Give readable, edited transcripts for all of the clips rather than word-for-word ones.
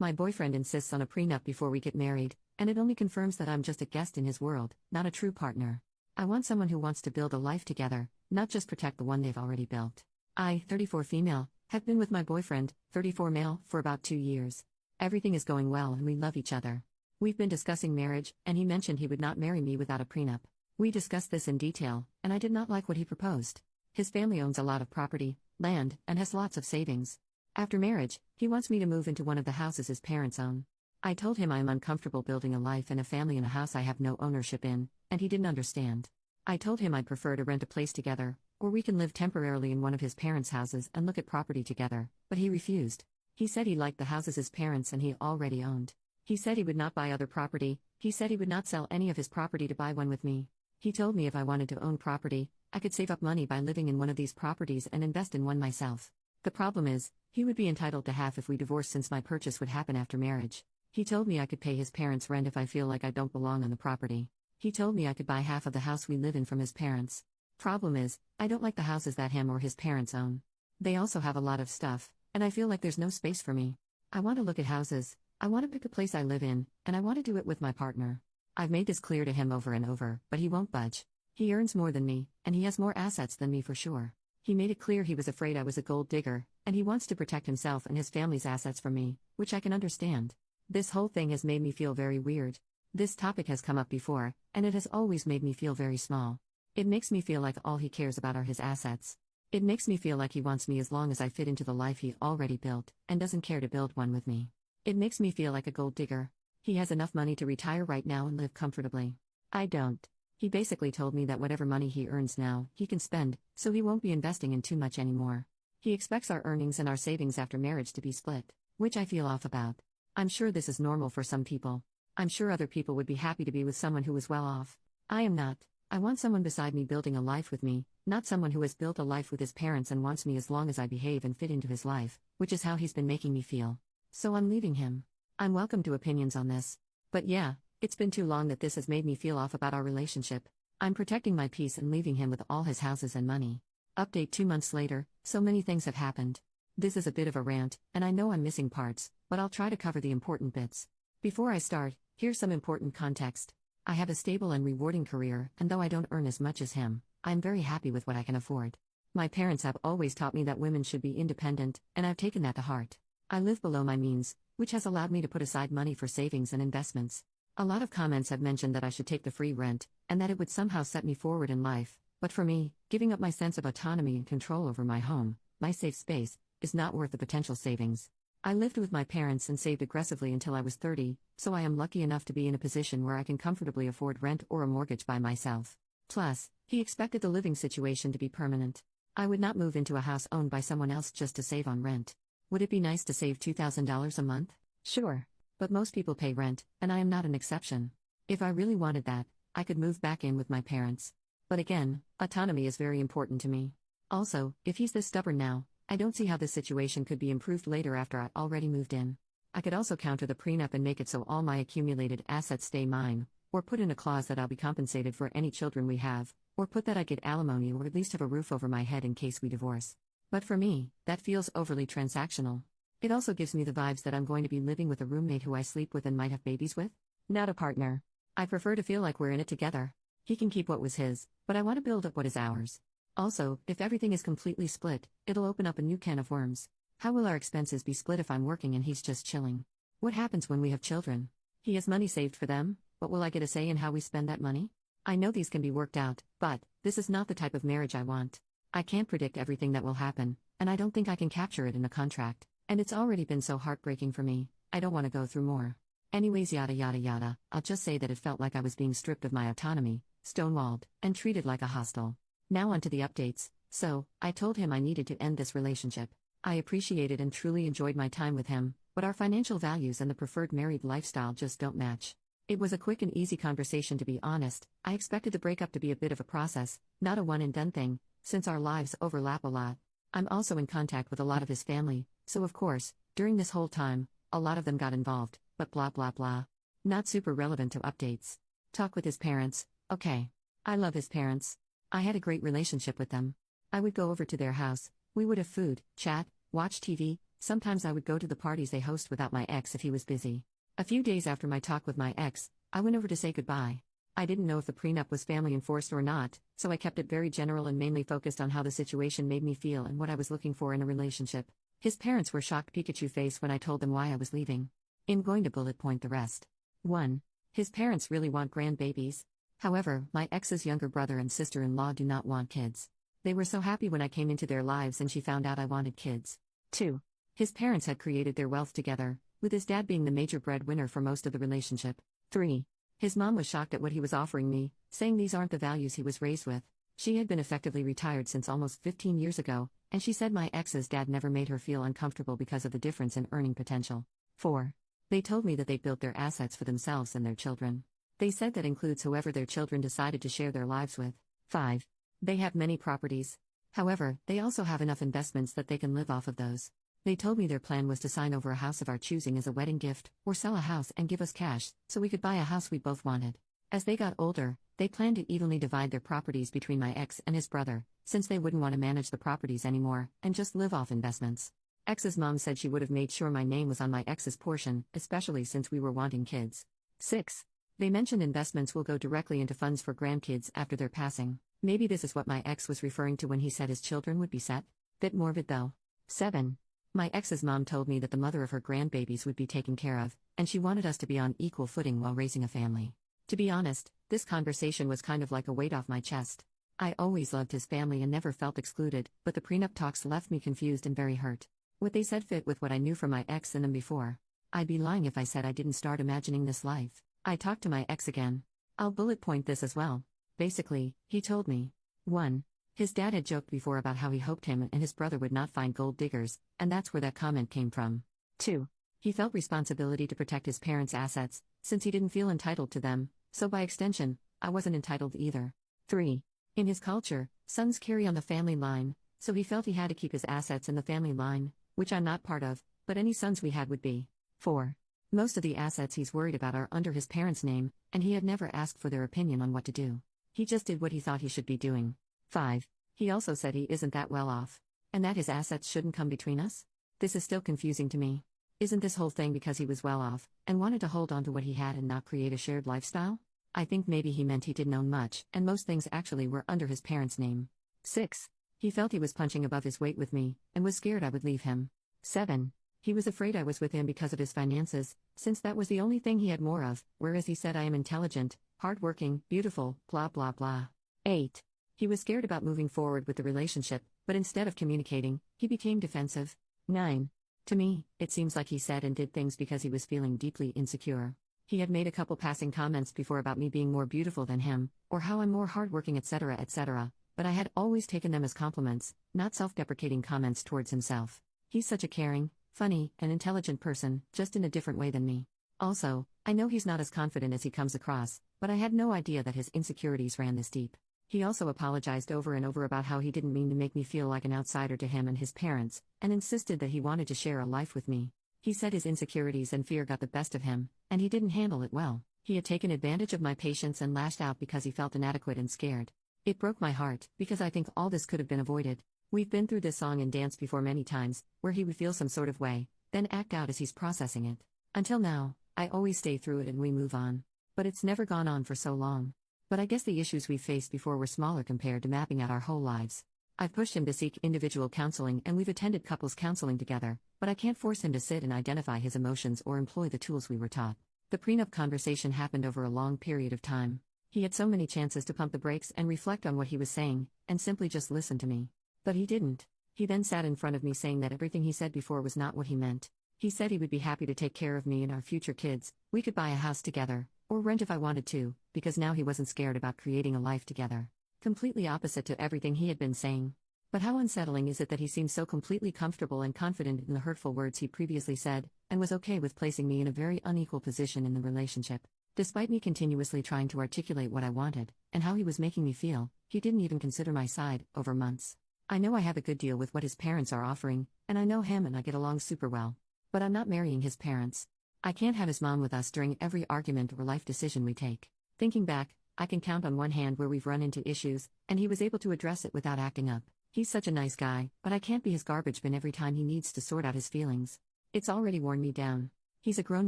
My boyfriend insists on a prenup before we get married, and it only confirms that I'm just a guest in his world, not a true partner. I want someone who wants to build a life together, not just protect the one they've already built. I, 34 female, have been with my boyfriend, 34 male, for about 2 years. Everything is going well and we love each other. We've been discussing marriage, and he mentioned he would not marry me without a prenup. We discussed this in detail, and I did not like what he proposed. His family owns a lot of property, land, and has lots of savings. After marriage, he wants me to move into one of the houses his parents own. I told him I am uncomfortable building a life and a family in a house I have no ownership in, and he didn't understand. I told him I'd prefer to rent a place together, or we can live temporarily in one of his parents' houses and look at property together, but he refused. He said he liked the houses his parents and he already owned. He said he would not buy other property. He said he would not sell any of his property to buy one with me. He told me if I wanted to own property, I could save up money by living in one of these properties and invest in one myself. The problem is, he would be entitled to half if we divorced since my purchase would happen after marriage. He told me I could pay his parents' rent if I feel like I don't belong on the property. He told me I could buy half of the house we live in from his parents. Problem is, I don't like the houses that him or his parents own. They also have a lot of stuff, and I feel like there's no space for me. I want to look at houses, I want to pick a place I live in, and I want to do it with my partner. I've made this clear to him over and over, but he won't budge. He earns more than me, and he has more assets than me for sure. He made it clear he was afraid I was a gold digger, and he wants to protect himself and his family's assets from me, which I can understand. This whole thing has made me feel very weird. This topic has come up before, and it has always made me feel very small. It makes me feel like all he cares about are his assets. It makes me feel like he wants me as long as I fit into the life he already built, and doesn't care to build one with me. It makes me feel like a gold digger. He has enough money to retire right now and live comfortably. I don't. He basically told me that whatever money he earns now, he can spend, so he won't be investing in too much anymore. He expects our earnings and our savings after marriage to be split, which I feel off about. I'm sure this is normal for some people. I'm sure other people would be happy to be with someone who is well off. I am not. I want someone beside me building a life with me, not someone who has built a life with his parents and wants me as long as I behave and fit into his life, which is how he's been making me feel. So I'm leaving him. I'm welcome to opinions on this. But yeah, it's been too long that this has made me feel off about our relationship. I'm protecting my peace and leaving him with all his houses and money. Update 2 months later, so many things have happened. This is a bit of a rant, and I know I'm missing parts, but I'll try to cover the important bits. Before I start, here's some important context. I have a stable and rewarding career, and though I don't earn as much as him, I'm very happy with what I can afford. My parents have always taught me that women should be independent, and I've taken that to heart. I live below my means, which has allowed me to put aside money for savings and investments. A lot of comments have mentioned that I should take the free rent, and that it would somehow set me forward in life, but for me, giving up my sense of autonomy and control over my home, my safe space, is not worth the potential savings. I lived with my parents and saved aggressively until I was 30, so I am lucky enough to be in a position where I can comfortably afford rent or a mortgage by myself. Plus, he expected the living situation to be permanent. I would not move into a house owned by someone else just to save on rent. Would it be nice to save $2,000 a month? Sure. But most people pay rent, and I am not an exception. If I really wanted that, I could move back in with my parents. But again, autonomy is very important to me. Also, if he's this stubborn now, I don't see how this situation could be improved later after I already moved in. I could also counter the prenup and make it so all my accumulated assets stay mine, or put in a clause that I'll be compensated for any children we have, or put that I get alimony or at least have a roof over my head in case we divorce. But for me, that feels overly transactional. It also gives me the vibes that I'm going to be living with a roommate who I sleep with and might have babies with. Not a partner. I prefer to feel like we're in it together. He can keep what was his, but I want to build up what is ours. Also, if everything is completely split, it'll open up a new can of worms. How will our expenses be split if I'm working and he's just chilling? What happens when we have children? He has money saved for them, but will I get a say in how we spend that money? I know these can be worked out, but this is not the type of marriage I want. I can't predict everything that will happen, and I don't think I can capture it in a contract. And it's already been so heartbreaking for me, I don't want to go through more. Anyways, yada yada yada, I'll just say that it felt like I was being stripped of my autonomy, stonewalled, and treated like a hostel. Now on to the updates. So, I told him I needed to end this relationship. I appreciated and truly enjoyed my time with him, but our financial values and the preferred married lifestyle just don't match. It was a quick and easy conversation, to be honest. I expected the breakup to be a bit of a process, not a one-and-done thing, since our lives overlap a lot. I'm also in contact with a lot of his family, so of course, during this whole time, a lot of them got involved, but blah blah blah. Not super relevant to updates. Talk with his parents, okay. I love his parents. I had a great relationship with them. I would go over to their house, we would have food, chat, watch TV, Sometimes I would go to the parties they host without my ex if he was busy. A few days after my talk with my ex, I went over to say goodbye. I didn't know if the prenup was family enforced or not, so I kept it very general and mainly focused on how the situation made me feel and what I was looking for in a relationship. His parents were shocked Pikachu face when I told them why I was leaving. I'm going to bullet point the rest. 1. His parents really want grandbabies. However, my ex's younger brother and sister-in-law do not want kids. They were so happy when I came into their lives and she found out I wanted kids. 2. His parents had created their wealth together, with his dad being the major breadwinner for most of the relationship. 3. His mom was shocked at what he was offering me, saying these aren't the values he was raised with. She had been effectively retired since almost 15 years ago, and she said my ex's dad never made her feel uncomfortable because of the difference in earning potential. 4. They told me that they built their assets for themselves and their children. They said that includes whoever their children decided to share their lives with. 5. They have many properties. However, they also have enough investments that they can live off of those. They told me their plan was to sign over a house of our choosing as a wedding gift, or sell a house and give us cash, so we could buy a house we both wanted. As they got older, they planned to evenly divide their properties between my ex and his brother, since they wouldn't want to manage the properties anymore, and just live off investments. Ex's mom said she would have made sure my name was on my ex's portion, especially since we were wanting kids. 6. They mentioned investments will go directly into funds for grandkids after their passing. Maybe this is what my ex was referring to when he said his children would be set. Bit morbid though. 7. My ex's mom told me that the mother of her grandbabies would be taken care of, and she wanted us to be on equal footing while raising a family. To be honest, this conversation was kind of like a weight off my chest. I always loved his family and never felt excluded, but the prenup talks left me confused and very hurt. What they said fit with what I knew from my ex and them before. I'd be lying if I said I didn't start imagining this life. I talked to my ex again. I'll bullet point this as well. Basically, he told me. 1. His dad had joked before about how he hoped him and his brother would not find gold diggers, and that's where that comment came from. 2. He felt responsibility to protect his parents' assets, since he didn't feel entitled to them, so by extension, I wasn't entitled either. 3. In his culture, sons carry on the family line, so he felt he had to keep his assets in the family line, which I'm not part of, but any sons we had would be. 4. Most of the assets he's worried about are under his parents' name, and he had never asked for their opinion on what to do. He just did what he thought he should be doing. 5. He also said he isn't that well off, and that his assets shouldn't come between us? This is still confusing to me. Isn't this whole thing because he was well off, and wanted to hold on to what he had and not create a shared lifestyle? I think maybe he meant he didn't own much, and most things actually were under his parents' name. 6. He felt he was punching above his weight with me, and was scared I would leave him. 7. He was afraid I was with him because of his finances, since that was the only thing he had more of, whereas he said I am intelligent, hardworking, beautiful, blah blah blah. 8. He was scared about moving forward with the relationship, but instead of communicating, he became defensive. 9. To me, it seems like he said and did things because he was feeling deeply insecure. He had made a couple passing comments before about me being more beautiful than him, or how I'm more hardworking, etc., but I had always taken them as compliments, not self-deprecating comments towards himself. He's such a caring, funny, and intelligent person, just in a different way than me. Also, I know he's not as confident as he comes across, but I had no idea that his insecurities ran this deep. He also apologized over and over about how he didn't mean to make me feel like an outsider to him and his parents, and insisted that he wanted to share a life with me. He said his insecurities and fear got the best of him, and he didn't handle it well. He had taken advantage of my patience and lashed out because he felt inadequate and scared. It broke my heart, because I think all this could have been avoided. We've been through this song and dance before many times, where he would feel some sort of way, then act out as he's processing it. Until now, I always stay through it and we move on. But it's never gone on for so long. But I guess the issues we've faced before were smaller compared to mapping out our whole lives. I've pushed him to seek individual counseling and we've attended couples counseling together, but I can't force him to sit and identify his emotions or employ the tools we were taught. The prenup conversation happened over a long period of time. He had so many chances to pump the brakes and reflect on what he was saying, and simply just listen to me. But he didn't. He then sat in front of me saying that everything he said before was not what he meant. He said he would be happy to take care of me and our future kids, we could buy a house together, or rent if I wanted to, because now he wasn't scared about creating a life together. Completely opposite to everything he had been saying. But how unsettling is it that he seemed so completely comfortable and confident in the hurtful words he previously said, and was okay with placing me in a very unequal position in the relationship. Despite me continuously trying to articulate what I wanted, and how he was making me feel, he didn't even consider my side, over months. I know I have a good deal with what his parents are offering, and I know him and I get along super well. But I'm not marrying his parents. I can't have his mom with us during every argument or life decision we take. Thinking back, I can count on one hand where we've run into issues, and he was able to address it without acting up. He's such a nice guy, but I can't be his garbage bin every time he needs to sort out his feelings. It's already worn me down. He's a grown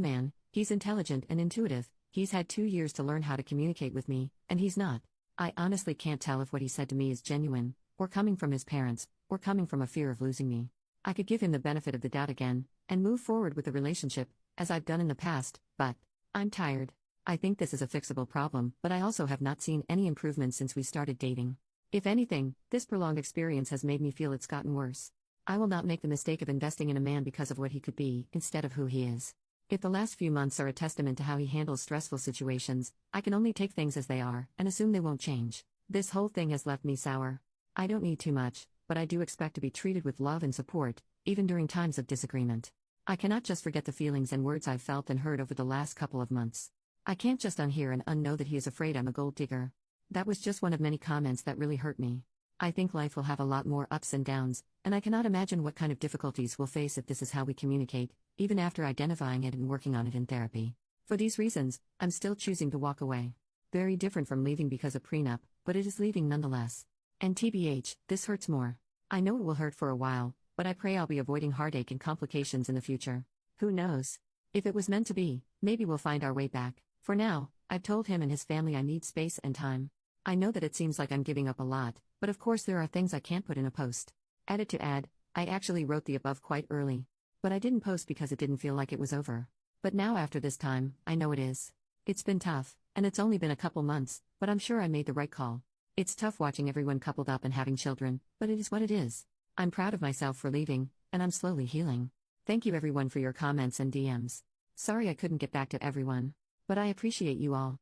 man, he's intelligent and intuitive, he's had 2 years to learn how to communicate with me, and he's not. I honestly can't tell if what he said to me is genuine, or coming from his parents, or coming from a fear of losing me. I could give him the benefit of the doubt again, and move forward with the relationship, as I've done in the past, but I'm tired. I think this is a fixable problem, but I also have not seen any improvement since we started dating. If anything, this prolonged experience has made me feel it's gotten worse. I will not make the mistake of investing in a man because of what he could be, instead of who he is. If the last few months are a testament to how he handles stressful situations, I can only take things as they are, and assume they won't change. This whole thing has left me sour. I don't need too much, but I do expect to be treated with love and support, even during times of disagreement. I cannot just forget the feelings and words I've felt and heard over the last couple of months. I can't just unhear and unknow that he is afraid I'm a gold digger. That was just one of many comments that really hurt me. I think life will have a lot more ups and downs, and I cannot imagine what kind of difficulties we'll face if this is how we communicate, even after identifying it and working on it in therapy. For these reasons, I'm still choosing to walk away. Very different from leaving because of prenup, but it is leaving nonetheless. And TBH, this hurts more. I know it will hurt for a while, but I pray I'll be avoiding heartache and complications in the future. Who knows? If it was meant to be, maybe we'll find our way back. For now, I've told him and his family I need space and time. I know that it seems like I'm giving up a lot, but of course there are things I can't put in a post. Added to add, I actually wrote the above quite early. But I didn't post because it didn't feel like it was over. But now after this time, I know it is. It's been tough, and it's only been a couple months, but I'm sure I made the right call. It's tough watching everyone coupled up and having children, but it is what it is. I'm proud of myself for leaving, and I'm slowly healing. Thank you everyone for your comments and DMs. Sorry I couldn't get back to everyone. But I appreciate you all.